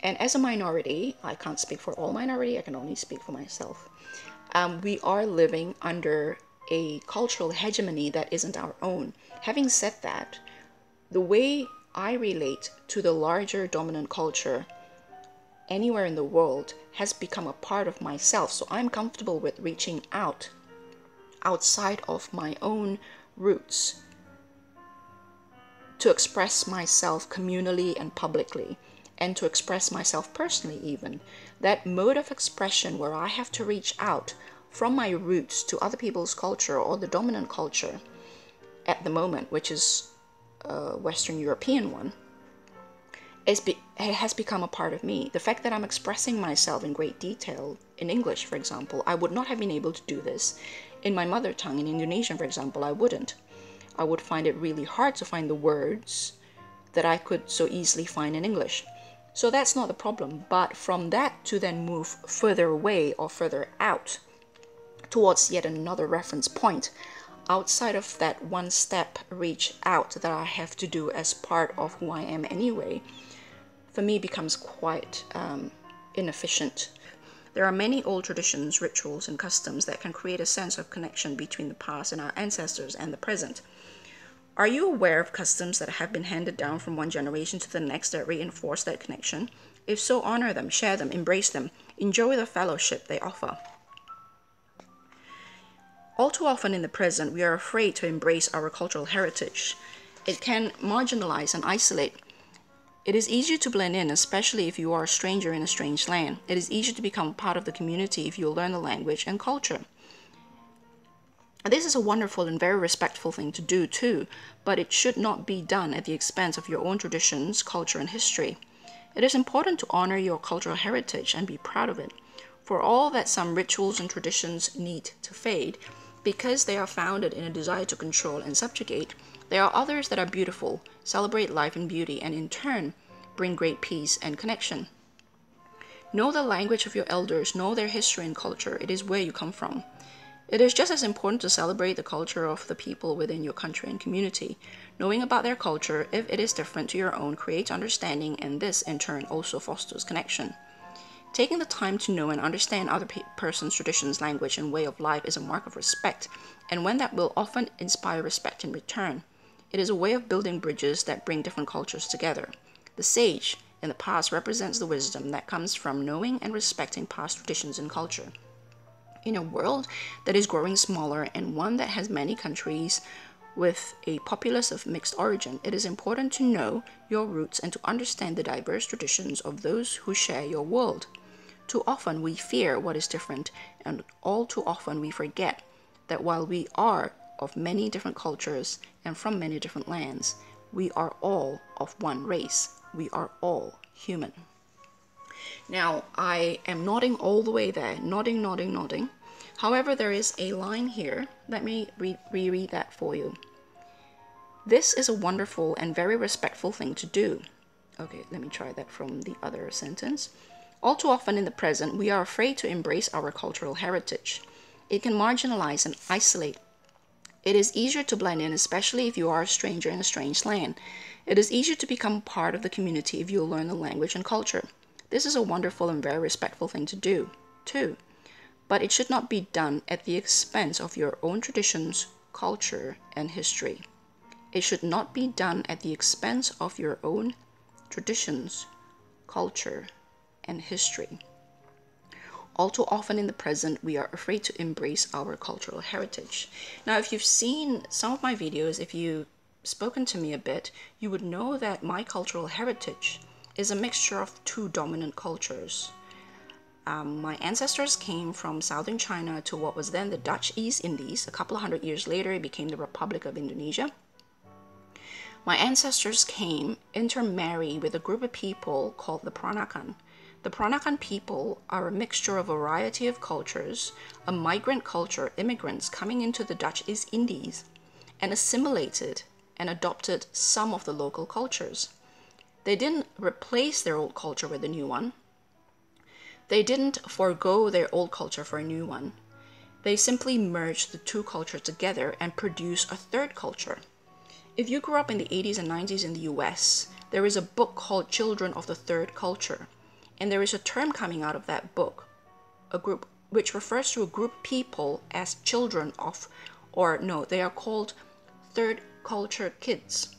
And as a minority, I can't speak for all minority, I can only speak for myself. We are living under a cultural hegemony that isn't our own. Having said that, the way I relate to the larger dominant culture anywhere in the world has become a part of myself. So I'm comfortable with reaching out outside of my own roots to express myself communally and publicly, and to express myself personally even. That mode of expression where I have to reach out from my roots to other people's culture or the dominant culture at the moment, which is a Western European one, it has become a part of me. The fact that I'm expressing myself in great detail in English, for example, I would not have been able to do this in my mother tongue. In Indonesian, for example, I wouldn't. I would find it really hard to find the words that I could so easily find in English. So that's not the problem. But from that to then move further away or further out towards yet another reference point, outside of that one step reach out that I have to do as part of who I am anyway, for me becomes quite inefficient. There are many old traditions, rituals, and customs that can create a sense of connection between the past and our ancestors and the present. Are you aware of customs that have been handed down from one generation to the next that reinforce that connection? If so, honor them, share them, embrace them, enjoy the fellowship they offer. All too often in the present, we are afraid to embrace our cultural heritage. It can marginalize and isolate. It is easier to blend in, especially if you are a stranger in a strange land. It is easier to become part of the community if you learn the language and culture. This is a wonderful and very respectful thing to do too, but it should not be done at the expense of your own traditions, culture, and history. It is important to honor your cultural heritage and be proud of it. For all that some rituals and traditions need to fade, because they are founded in a desire to control and subjugate, there are others that are beautiful, celebrate life and beauty, and in turn bring great peace and connection. Know the language of your elders, know their history and culture. It is where you come from. It is just as important to celebrate the culture of the people within your country and community. Knowing about their culture, if it is different to your own, creates understanding, and this in turn also fosters connection. Taking the time to know and understand other person's traditions, language, and way of life is a mark of respect, and one that will often inspire respect in return. It is a way of building bridges that bring different cultures together. The sage in the past represents the wisdom that comes from knowing and respecting past traditions and culture. In a world that is growing smaller and one that has many countries with a populace of mixed origin, it is important to know your roots and to understand the diverse traditions of those who share your world. Too often we fear what is different, and all too often we forget that while we are of many different cultures and from many different lands, we are all of one race. We are all human. Now, I am nodding all the way there, nodding, nodding, nodding. However, there is a line here. Let me reread that for you. This is a wonderful and very respectful thing to do. Okay, let me try that from the other sentence. All too often in the present, we are afraid to embrace our cultural heritage. It can marginalize and isolate. It is easier to blend in, especially if you are a stranger in a strange land. It is easier to become part of the community if you learn the language and culture. This is a wonderful and very respectful thing to do, too. But it should not be done at the expense of your own traditions, culture, and history. It should not be done at the expense of your own traditions, culture, and history. All too often in the present, we are afraid to embrace our cultural heritage. Now, if you've seen some of my videos, if you've spoken to me a bit, you would know that my cultural heritage is a mixture of two dominant cultures. My ancestors came from southern China to what was then the Dutch East Indies. A couple of hundred years later, it became the Republic of Indonesia. My ancestors came intermarry with a group of people called the Peranakan. The Peranakan people are a mixture of a variety of cultures, a migrant culture, immigrants coming into the Dutch East Indies and assimilated and adopted some of the local cultures. They didn't replace their old culture with a new one. They didn't forego their old culture for a new one. They simply merged the two cultures together and produced a third culture. If you grew up in the 80s and 90s in the US, there is a book called Children of the Third Culture. And there is a term coming out of that book, a group, which refers to a group of people as children of, or no, they are called third culture kids.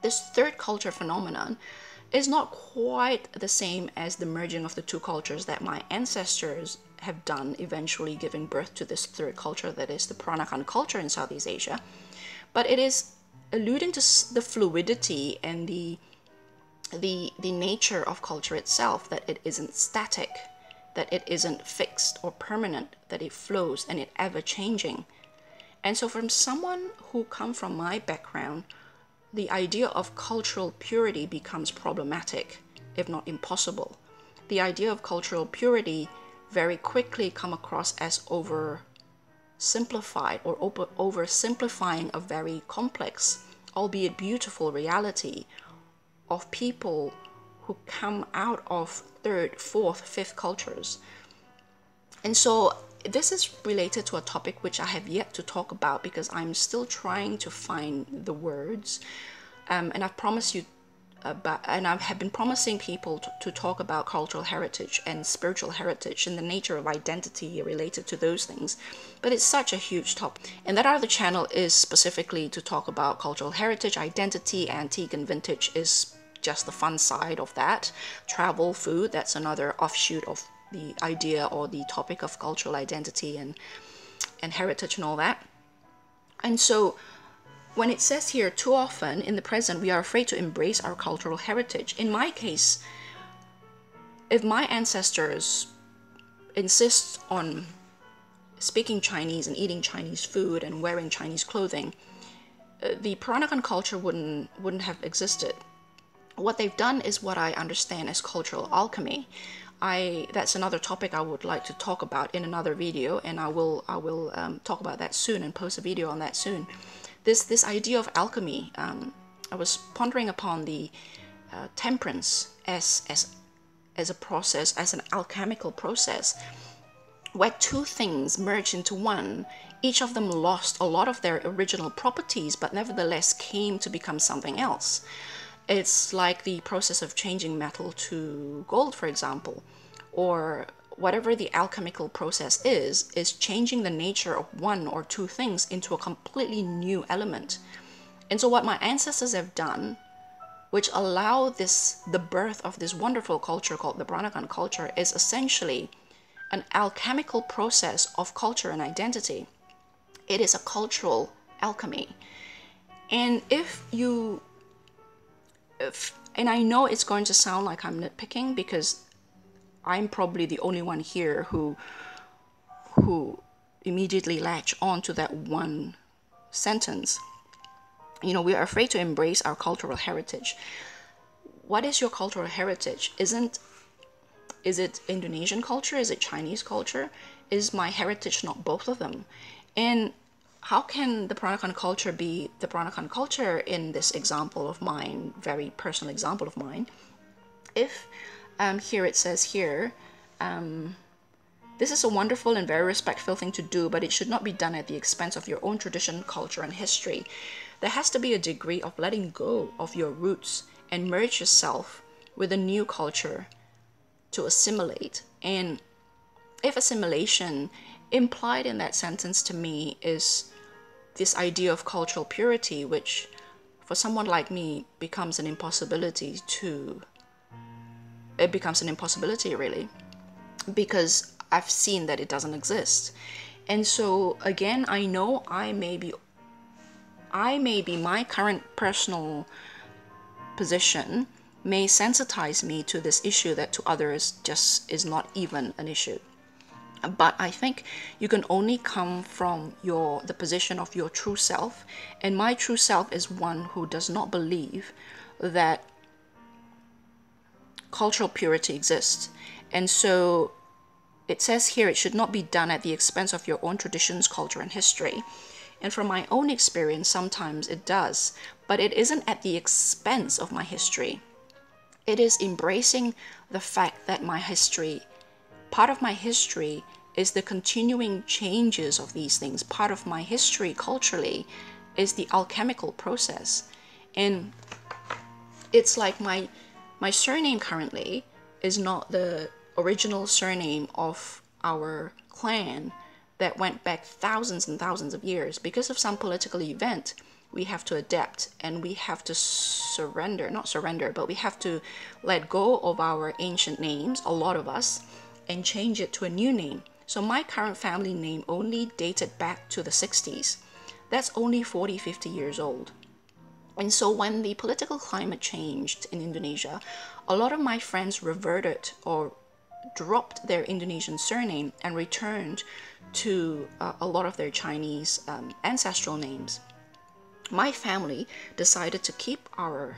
This third culture phenomenon is not quite the same as the merging of the two cultures that my ancestors have done, eventually giving birth to this third culture that is the Peranakan culture in Southeast Asia. But it is alluding to the fluidity and the nature of culture itself, that it isn't static, that it isn't fixed or permanent, that it flows and it ever changing. And so from someone who come from my background, the idea of cultural purity becomes problematic, if not impossible. The idea of cultural purity very quickly come across as oversimplified or oversimplifying a very complex, albeit beautiful reality of people who come out of third, fourth, fifth cultures. And so this is related to a topic which I have yet to talk about because I'm still trying to find the words. And I've promised you and I have been promising people to talk about cultural heritage and spiritual heritage and the nature of identity related to those things. But it's such a huge topic. And that other channel is specifically to talk about cultural heritage, identity, antique and vintage is just the fun side of that. Travel, food, that's another offshoot of the idea or the topic of cultural identity and heritage and all that. And so when it says here, too often in the present, we are afraid to embrace our cultural heritage. In my case, if my ancestors insist on speaking Chinese and eating Chinese food and wearing Chinese clothing, the Peranakan culture wouldn't have existed. What they've done is what I understand as cultural alchemy. That's another topic I would like to talk about in another video, and I will talk about that soon and post a video on that soon. This idea of alchemy, I was pondering upon the temperance as a process, as an alchemical process, where two things merge into one. Each of them lost a lot of their original properties, but nevertheless came to become something else. It's like the process of changing metal to gold, for example, or whatever the alchemical process is changing the nature of one or two things into a completely new element. And so what my ancestors have done, which allow the birth of this wonderful culture called the Peranakan culture, is essentially an alchemical process of culture and identity. It is a cultural alchemy. And and I know it's going to sound like I'm nitpicking because I'm probably the only one here who immediately latch on to that one sentence. We are afraid to embrace our cultural heritage. What is your cultural heritage? Is it Indonesian culture? Is it Chinese culture? Is my heritage not both of them? And how can the Peranakan culture be the Peranakan culture in this example of mine, very personal example of mine, if here it says here, this is a wonderful and very respectful thing to do, but it should not be done at the expense of your own tradition, culture, and history. There has to be a degree of letting go of your roots and merge yourself with a new culture to assimilate. And if assimilation implied in that sentence to me is this idea of cultural purity, which for someone like me becomes an impossibility really, because I've seen that it doesn't exist. And so again, I know I may be my current personal position may sensitize me to this issue that to others just is not even an issue. But I think you can only come from the position of your true self, and my true self is one who does not believe that cultural purity exists. And so it says here it should not be done at the expense of your own traditions, culture, and history. And from my own experience, sometimes it does, but it isn't at the expense of my history. It is embracing the fact that part of my history is the continuing changes of these things. Part of my history culturally is the alchemical process. And it's like my surname currently is not the original surname of our clan that went back thousands and thousands of years. Because of some political event, we have to adapt, and we have to surrender, not surrender, but we have to let go of our ancient names, a lot of us, and change it to a new name. So my current family name only dated back to the 60s. That's only 40, 50 years old. And so when the political climate changed in Indonesia, a lot of my friends reverted or dropped their Indonesian surname and returned to a lot of their Chinese ancestral names. My family decided to keep our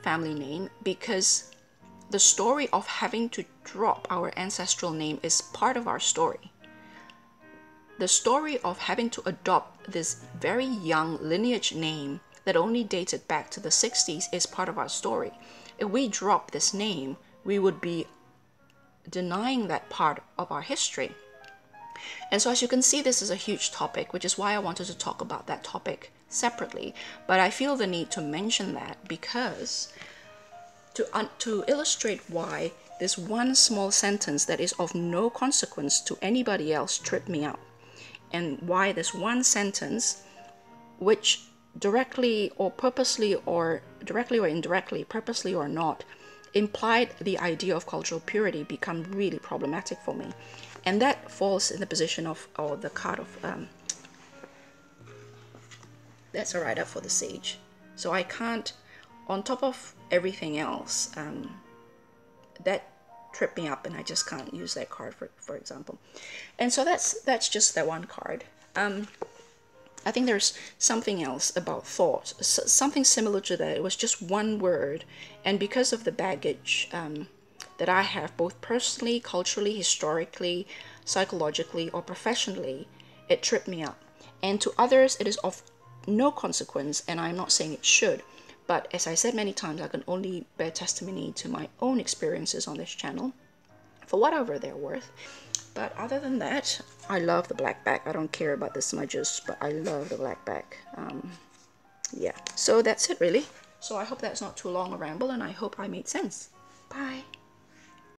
family name because the story of having to drop our ancestral name is part of our story. The story of having to adopt this very young lineage name that only dated back to the 60s is part of our story. If we drop this name, we would be denying that part of our history. And so as you can see, this is a huge topic, which is why I wanted to talk about that topic separately. But I feel the need to mention that because to illustrate why this one small sentence that is of no consequence to anybody else tripped me out, and why this one sentence, which directly or purposely or directly or indirectly, purposely or not, implied the idea of cultural purity, become really problematic for me. And that falls in the position of, or the card of, that's a write up for the sage. So I can't, on top of everything else, that tripped me up, and I just can't use that card for example. And so that's just that one card. I think there's something else about thought, something similar to that. It was just one word, and because of the baggage that I have, both personally, culturally, historically, psychologically, or professionally, it tripped me up. And to others, it is of no consequence, and I'm not saying it should. But as I said many times, I can only bear testimony to my own experiences on this channel, for whatever they're worth. But other than that, I love the black back. I don't care about the smudges, but I love the black back. Yeah, so that's it really. So I hope that's not too long a ramble, and I hope I made sense. Bye.